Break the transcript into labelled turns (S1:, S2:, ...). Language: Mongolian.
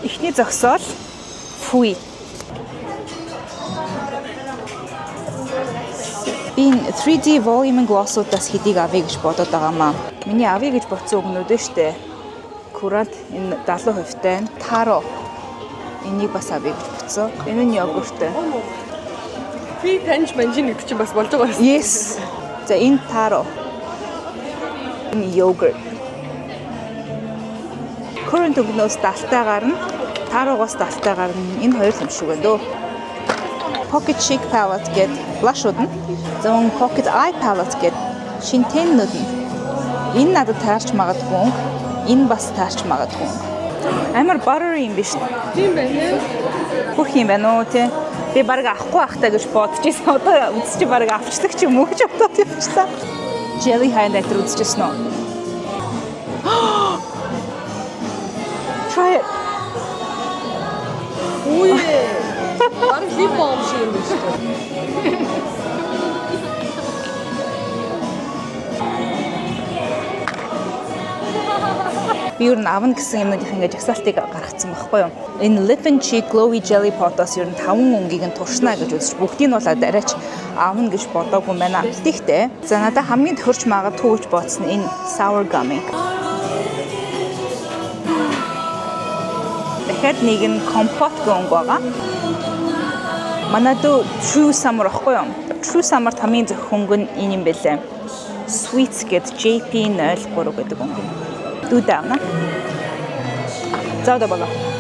S1: Эхний зогсоол Fui. Би 3D volume gloss-уудаас хэдийг авъя гэж бодоод байгаамаа. Миний авъя гэж бодсон өгнүүд нь штэ. Курант энэ 70%-тай Taro. Энийг бас авъя гэж бодсон. Энэ нь йогурттай.
S2: Би таньж манжин гэдэг чинь бас болж байгаа юм.
S1: Yes. За энэ Taro. Энэ йогурт. Current өгнөөс 70-тайгаар нь Taro-гоос 70-тайгаар нь энэ хоёр юм шиг байна дөө. Pocket Chic Palette гэдэг blush-ууд нь. За мөн Pocket Eye Palette гэдэг шинтэнүүд нь. Энэ надад таарч магадгүй. Энэ бас таарч магадгүй. Амар buttery юм биш үү?
S2: Тийм байна.
S1: Бүх юм байна уу тий. Би бараг авахгүй байхтаа гэж бодож байсан. Одоо үзчих бараг авчдаг ч юм уу гэж бодоод явчихлаа. Jelly highlighter үзчихсэн үү? Try it.
S2: Үй. Бараг лип балм шиг юм байна шүү дээ.
S1: Би юу н авна гэсэн юмнуудыг ингэж жагсаалтыг гаргацсан байхгүй юу? Энэ Lip and Cheek Glowy Jelly Pot-оос юу н 5 өнгийг нь туршна гэж үзэж бүгдийг нь бол арайч авна гэж бодоогүй юм байна. Гэхдээ за надад хамгийн тохирч магадгүй гэж бодсон энэ Sour Gummy. Дахиад нэг нь компот гонг байгаа. Манай дөө True Summer ахгүй юу? True Summer-т хамгийн зөв хөнгө нь энэ юм бэлээ. Sweets гэдэг JP03 гэдэг хөнгө. Дүү даана. За одоо бага.